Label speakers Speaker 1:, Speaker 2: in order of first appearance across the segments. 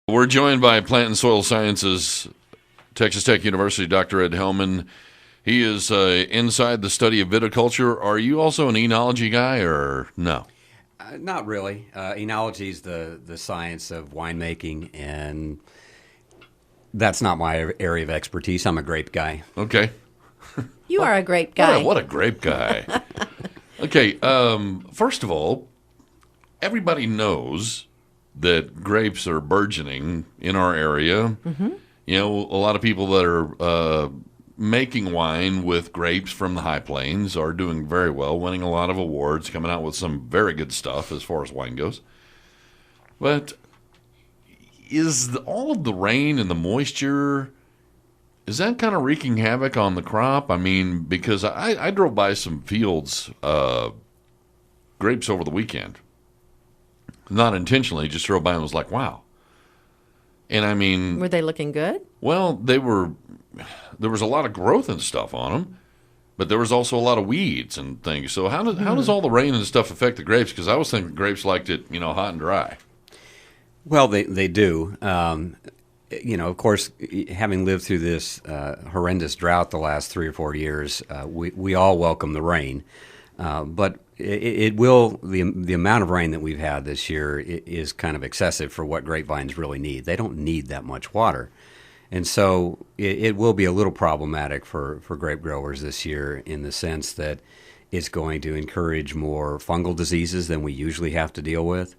Speaker 1: We're joined by Plant and Soil Sciences, Texas Tech University, Dr. Ed Hellman. He is inside the study of viticulture. Are you also an enology guy or no?
Speaker 2: Not really. Enology is the science of winemaking, and that's not my area of expertise. I'm a grape guy.
Speaker 1: Okay.
Speaker 3: You are a grape guy.
Speaker 1: What a grape guy. Okay, first of all, everybody knows that grapes are burgeoning in our area. Mm-hmm. You know, a lot of people that are making wine with grapes from the high plains are doing very well, winning a lot of awards, coming out with some very good stuff as far as wine goes. But is all of the rain and the moisture, is that kind of wreaking havoc on the crop? I mean, because I drove by some fields, grapes over the weekend. Not intentionally, just drove by and was like, wow. And I mean...
Speaker 3: Were they looking good?
Speaker 1: Well, there was a lot of growth and stuff on them, but there was also a lot of weeds and things. So how does all the rain and stuff affect the grapes? Because I was thinking grapes liked it, hot and dry.
Speaker 2: Well, they do. Of course, having lived through this horrendous drought the last 3 or 4 years, we all welcome the rain. But the amount of rain that we've had this year is kind of excessive for what grapevines really need. They don't need that much water. And so it will be a little problematic for grape growers this year in the sense that it's going to encourage more fungal diseases than we usually have to deal with.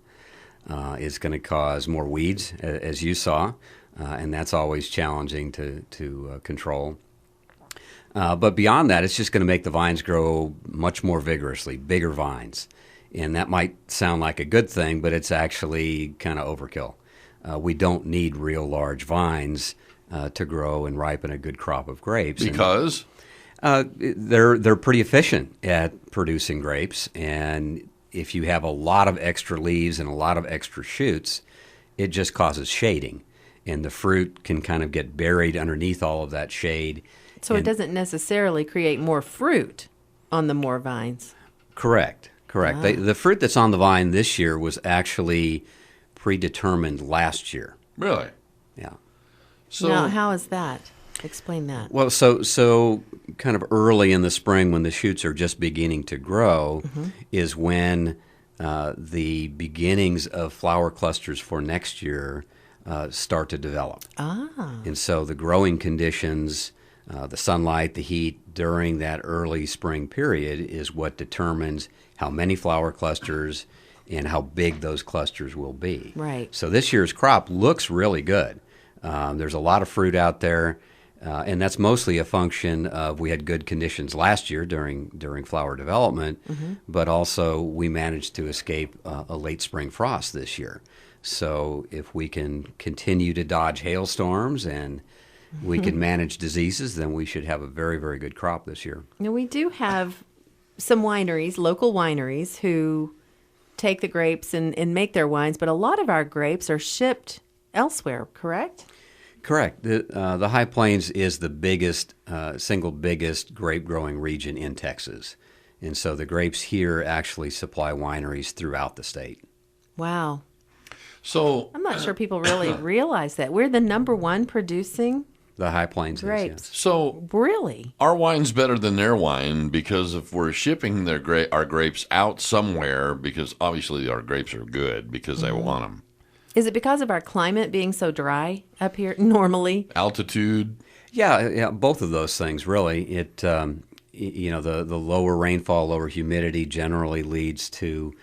Speaker 2: It's going to cause more weeds, as you saw, and that's always challenging to control. But beyond that, it's just going to make the vines grow much more vigorously, bigger vines. And that might sound like a good thing, but it's actually kind of overkill. We don't need real large vines to grow and ripen a good crop of grapes.
Speaker 1: Because?
Speaker 2: They're pretty efficient at producing grapes. And if you have a lot of extra leaves and a lot of extra shoots, it just causes shading. And the fruit can kind of get buried underneath all of that shade.
Speaker 3: So it doesn't necessarily create more fruit on the more vines.
Speaker 2: Correct. Ah. The fruit that's on the vine this year was actually predetermined last year.
Speaker 1: Really?
Speaker 2: Yeah.
Speaker 3: So now, how is that? Explain that.
Speaker 2: Well, so kind of early in the spring when the shoots are just beginning to grow is when the beginnings of flower clusters for next year start to develop. And so the growing conditions... the sunlight, the heat during that early spring period is what determines how many flower clusters and how big those clusters will be.
Speaker 3: Right.
Speaker 2: So this year's crop looks really good. There's a lot of fruit out there, and that's mostly a function of we had good conditions last year during flower development, but also we managed to escape a late spring frost this year. So if we can continue to dodge hailstorms and we can manage diseases, then we should have a very, very good crop this year.
Speaker 3: Now, we do have some wineries, local wineries, who take the grapes and make their wines, but a lot of our grapes are shipped elsewhere, correct?
Speaker 2: Correct. The High Plains is the single biggest grape-growing region in Texas. And so the grapes here actually supply wineries throughout the state.
Speaker 3: Wow.
Speaker 1: So
Speaker 3: I'm not sure people really realize that. We're the number one producing
Speaker 2: the High Plains
Speaker 3: grapes.
Speaker 2: Is, yes.
Speaker 1: So
Speaker 3: really,
Speaker 1: our wine's better than their wine because if we're shipping our grapes out somewhere, because obviously our grapes are good because they want them.
Speaker 3: Is it because of our climate being so dry up here normally?
Speaker 1: Altitude?
Speaker 2: Yeah, both of those things really. It the lower rainfall, lower humidity generally leads to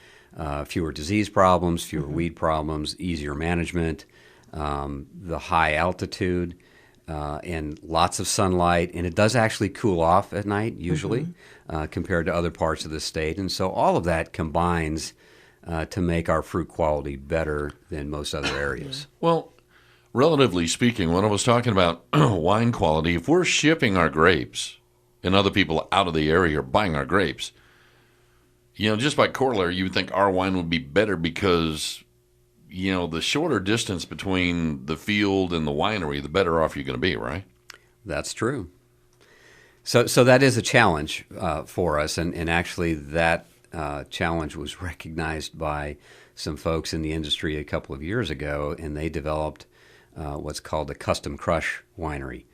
Speaker 2: fewer disease problems, fewer weed problems, easier management. The high altitude. And lots of sunlight, and it does actually cool off at night, usually, compared to other parts of the state. And so all of that combines to make our fruit quality better than most other areas.
Speaker 1: Well, relatively speaking, when I was talking about wine quality, if we're shipping our grapes and other people out of the area are buying our grapes, just by corollary, you would think our wine would be better because... the shorter distance between the field and the winery, the better off you're going to be, right?
Speaker 2: That's true. So that is a challenge for us, and actually that challenge was recognized by some folks in the industry a couple of years ago, and they developed what's called a custom crush winery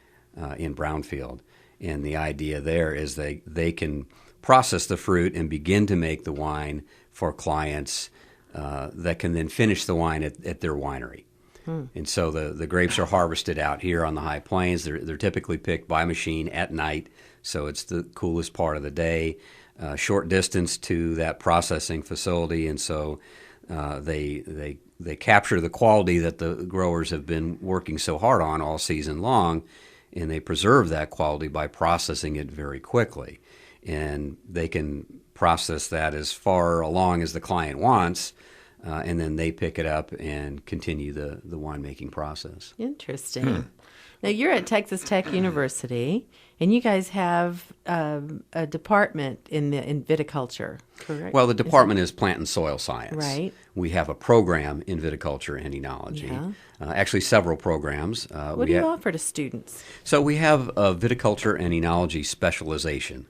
Speaker 2: in Brownfield. And the idea there is they can process the fruit and begin to make the wine for clients that can then finish the wine at their winery. And so the grapes are harvested out here on the high plains. They're typically picked by machine at night, so it's the coolest part of the day. Short distance to that processing facility, and so they capture the quality that the growers have been working so hard on all season long, and they preserve that quality by processing it very quickly. And they can process that as far along as the client wants, and then they pick it up and continue the winemaking process.
Speaker 3: Interesting. Now, you're at Texas Tech University, and you guys have a department in viticulture, correct?
Speaker 2: Well, the department is plant and soil science.
Speaker 3: Right.
Speaker 2: We have a program in viticulture and enology.
Speaker 3: Yeah.
Speaker 2: Actually, several programs.
Speaker 3: What do you offer to students?
Speaker 2: So we have a viticulture and enology specialization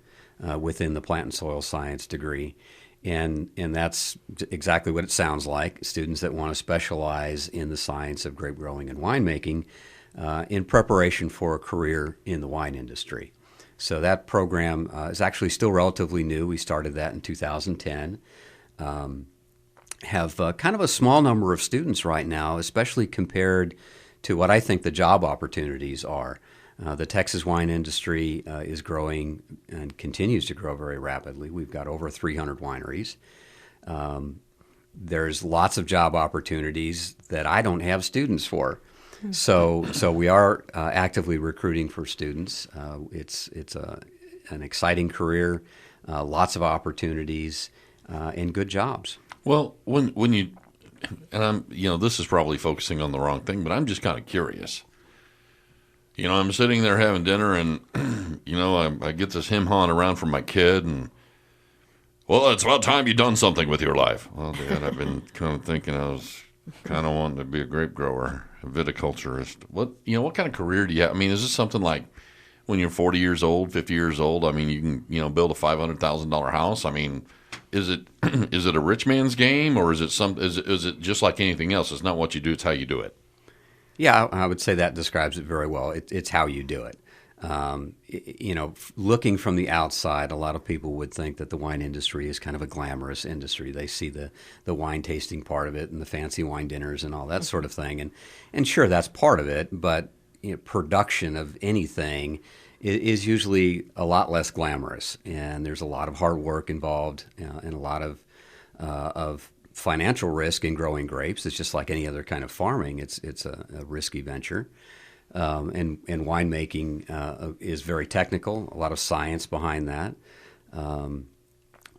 Speaker 2: within the plant and soil science degree. And that's exactly what it sounds like, students that want to specialize in the science of grape growing and winemaking in preparation for a career in the wine industry. So that program is actually still relatively new. We started that in 2010. Have kind of a small number of students right now, especially compared to what I think the job opportunities are. The Texas wine industry is growing and continues to grow very rapidly. We've got over 300 wineries. There's lots of job opportunities that I don't have students for. So we are actively recruiting for students. It's an exciting career, lots of opportunities, and good jobs.
Speaker 1: Well, when you, and I'm, this is probably focusing on the wrong thing, but I'm just kind of curious. I'm sitting there having dinner, and I get this him-hawing around from my kid, and well, it's about time you done something with your life. Well, Dad, I've been kind of thinking I was kind of wanting to be a grape grower, a viticulturist. What kind of career do you have? I mean, is this something like when you're 40 years old, 50 years old? I mean, you can build a $500,000 house. I mean, is it a rich man's game, or is it just like anything else? It's not what you do; it's how you do it.
Speaker 2: Yeah, I would say that describes it very well. It's how you do it. Looking from the outside, a lot of people would think that the wine industry is kind of a glamorous industry. They see the wine tasting part of it and the fancy wine dinners and all that sort of thing. And sure, that's part of it, but production of anything is usually a lot less glamorous. And there's a lot of hard work involved and a lot of financial risk in growing grapes. It's just like any other kind of farming. It's a risky venture. And winemaking is very technical, a lot of science behind that.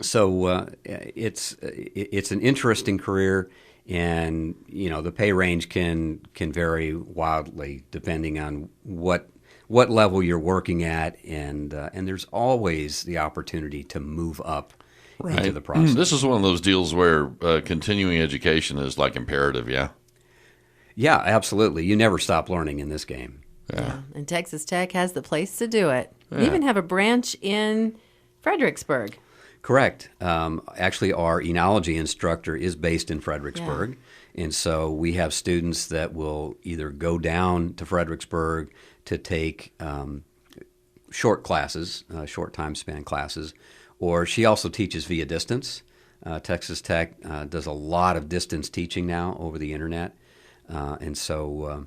Speaker 2: So it's an interesting career, and the pay range can vary wildly depending on what level you're working at, and there's always the opportunity to move up into the process.
Speaker 1: This is one of those deals where continuing education is like imperative, yeah?
Speaker 2: Yeah, absolutely. You never stop learning in this game.
Speaker 3: Yeah. And Texas Tech has the place to do it. Yeah. You even have a branch in Fredericksburg.
Speaker 2: Correct. Actually, our enology instructor is based in Fredericksburg. Yeah. And so we have students that will either go down to Fredericksburg to take short classes, short time span classes, or she also teaches via distance. Texas Tech does a lot of distance teaching now over the internet. And so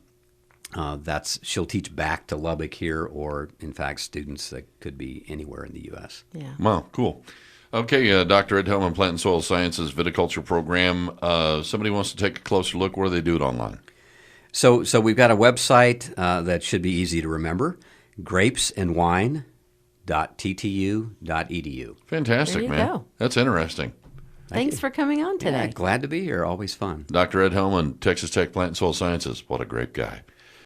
Speaker 2: she'll teach back to Lubbock here, or in fact, students that could be anywhere in the U.S.
Speaker 3: Yeah.
Speaker 1: Wow, cool. Okay, Dr. Ed Hellman, Plant and Soil Sciences Viticulture Program. Somebody wants to take a closer look. Where do they do it online?
Speaker 2: So we've got a website that should be easy to remember: grapesandwine.ttu.edu.
Speaker 1: Fantastic, man.
Speaker 3: Go.
Speaker 1: That's interesting.
Speaker 3: Thanks for coming on today.
Speaker 2: Yeah, glad to be here. Always fun.
Speaker 1: Dr. Ed Hellman, Texas Tech Plant and Soil Sciences. What a great guy.